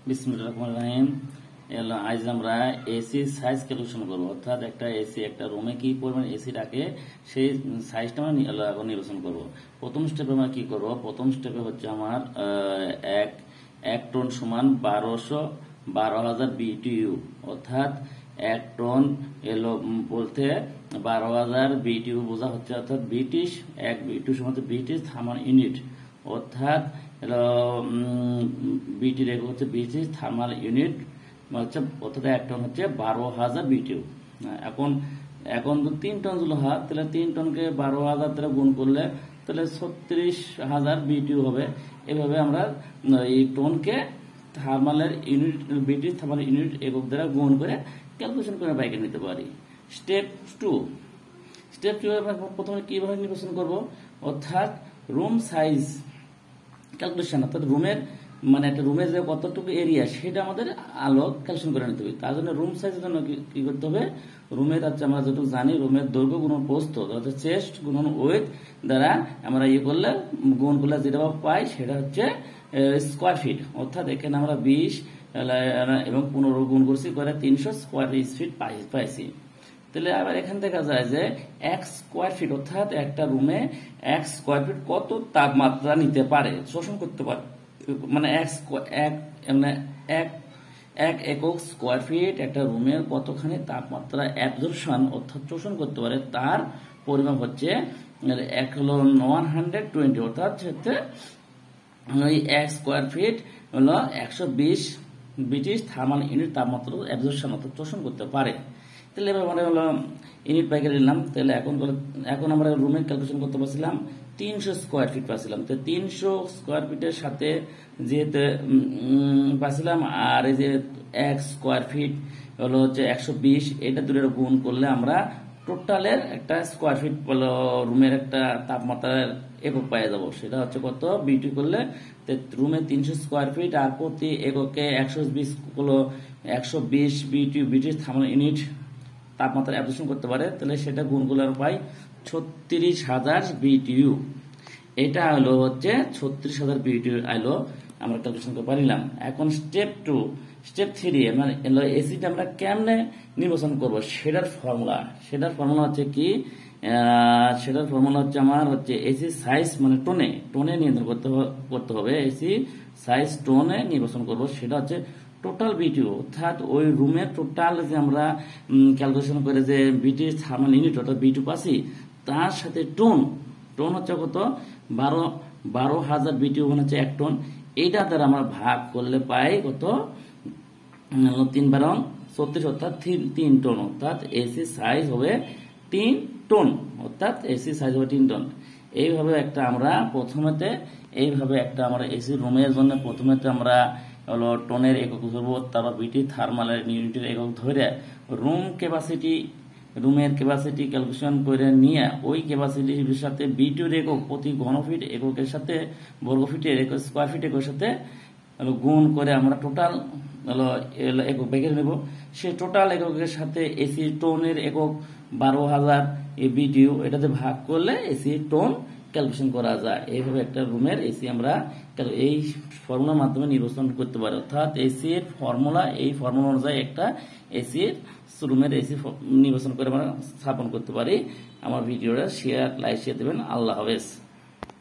বিসমিল্লাহির রহমানির রহিম। আজ আমরা এসি সাইজ ক্যালকুলেশন করবো, অর্থাৎ একটা এসি একটা রুমে কি পরিমাণ এসি রাখে সেই সাইজটা আমরা নির্বাচন করব। প্রথম স্টেপে আমরা কি করব? প্রথম স্টেপে হচ্ছে আমার এক টন সমান 12,000 বিটিইউ, অর্থাৎ এক টন এলো বলতে 12,000 বিটিইউ বোঝা হচ্ছে, অর্থাৎ ব্রিটিশ এক বিটিইউ সমান ব্রিটিশ থার্মাল ইউনিট, অর্থাৎ বিটির একক হচ্ছে ব্রিটিশ থার্মাল ইউনিট হচ্ছে, অর্থাৎ এক টন হচ্ছে 12,000 বিটিইউ। এখন 3 টন যদি হয় তাহলে 3 টনকে 12,000 দ্বারা গুণ করলে তাহলে 36,000 বিটিইউ হবে। এভাবে আমরা এই টনকে থার্মালের ইউনিট ব্রিটিশ থার্মাল ইউনিট একক দ্বারা গুণ করে ক্যালকুলেশন করে বাইকে নিতে পারি। স্টেপ টু আমরা প্রথমে কিভাবে নির্বাচন করব? অর্থাৎ রুম সাইজ ক্যালকুলেশন, অর্থাৎ রুমের একটা রুমের যে কতটুকু এরিয়া সেটা আমাদের ক্যালকুলেশন করে নিতে হবে। তার জন্য রুম সাইজের জন্য কি করতে হবে? রুমের আমরা যতটুকু জানি রুমের দৈর্ঘ্য গুণন প্রস্থ, অর্থাৎ চেস্ট গুণন উইথ দ্বারা আমরা করলে গুণ করলে যেটা পাই সেটা হচ্ছে স্কোয়ার ফিট, অর্থাৎ এখানে আমরা 20 এবং 15 গুণ করছি করে 300 স্কোয়ার ফিট পাইছি। তাহলে আবার এখান থেকে দেখা যায় যে 1 স্কোয়ার ফিট, অর্থাৎ একটা রুমে 1 স্কোয়ার ফিট কত তাপমাত্রা নিতে পারে, শোষণ করতে পারে, এক একক স্কোয়ার ফিট একটা রুমের কতখানি তাপমাত্রা অ্যাবজর্পশন অর্থাৎ শোষণ করতে পারে তার পরিমাপ হচ্ছে 120, অর্থাৎ ওই 1 স্কোয়ার ফিট হলো 120 ব্রিটিশ থার্মাল ইউনিট তাপমাত্রা অ্যাবজর্পশন অর্থাৎ শোষণ করতে পারে। তাহলে এবার আমরা হলো ইউনিট পাইকারি নিলাম। তাহলে এখন আমরা রুমের ক্যালকুলেশন করতে পারছিলাম 300 স্কোয়ার ফিট পাচ্ছিলাম। তো 300 স্কোয়ার ফিটের সাথে যেহেতু পাচ্ছিলাম, আর এই যে 1 স্কোয়ার ফিট হলো হচ্ছে 120, এটা দুটোর গুণ করলে আমরা টোটালের একটা স্কোয়ার ফিট রুমের একটা তাপমাত্রার একক পাই যাবো। সেটা হচ্ছে কত? বিটি করলে রুমে 300 স্কোয়ার ফিট আর প্রতি এককে 120 বিটি ব্রিটিশ থার্মাল ইউনিট তাপমাত্রা অ্যাবজর্পশন করতে পারে। তাহলে সেটা গুণ করলে পাই 36,000 বিটিইউ। এটা হলো হচ্ছে 36,000 বিটিইউ আইলো আমরা ক্যালকুলেশন করতে পারিলাম। এখন স্টেপ 3 এসিটা আমরা কেমনে নির্বাচন করব সেটার ফর্মুলা হচ্ছে কি? সেটার ফর্মুলা হচ্ছে আমার হচ্ছে এসি সাইজ টোনে নিয়ন্ত্রণ করতে হবে। এসি সাইজ টোনে নির্বাচন করব, সেটা হচ্ছে টোটাল বিটিইউ, অর্থাৎ ওই রুমের টোটাল যে আমরা ক্যালকুলেশন করে যে ব্রিটিশ থার্মাল ইউনিট অর্থাৎ বিটিইউ পাচ্ছি তার সাথে টোন হচ্ছে কত? 12,000 বিটিইউ হচ্ছে 1 টন। এইটা দ্বারা আমরা ভাগ করলে পাই কত? 3 12 36, অর্থাৎ 3 টন, অর্থাৎ এসি সাইজ হবে 3 টন, অর্থাৎ এসি সাইজ হবে 3 টন। এইভাবে আমরা এসি রুমের জন্য প্রথমেতে আমরা হলো টনের একক ধরবো, তারপর বিটি থার্মালের ইউনিটের একক ধরে রুমের ক্যাপাসিটি ক্যালকুলেশন করে নিয়ে ওই ক্যাপাসিটির সাথে বিটির একক প্রতি ঘনফিট এককের সাথে বর্গফিটের একক স্কোয়ার ফিট এককের সাথে গুণ করে আমরা টোটাল একক বের নেব। সেই টোটাল এককের সাথে এসি টোনের একক 12,000 বিটিইউ, এটাতে ভাগ করলে এসি টোন ক্যালকুলেশন করা যায়। এইভাবে একটা রুমের এসি আমরা এই ফর্মুলার মাধ্যমে নির্বাচন করতে পারি, অর্থাৎ এসির ফর্মুলা অনুযায়ী একটা এসির রুমের এসি নির্বাচন করে আমরা স্থাপন করতে পারি। আমার ভিডিওটা লাইক শেয়ার দেবেন। আল্লাহ হাফেজ।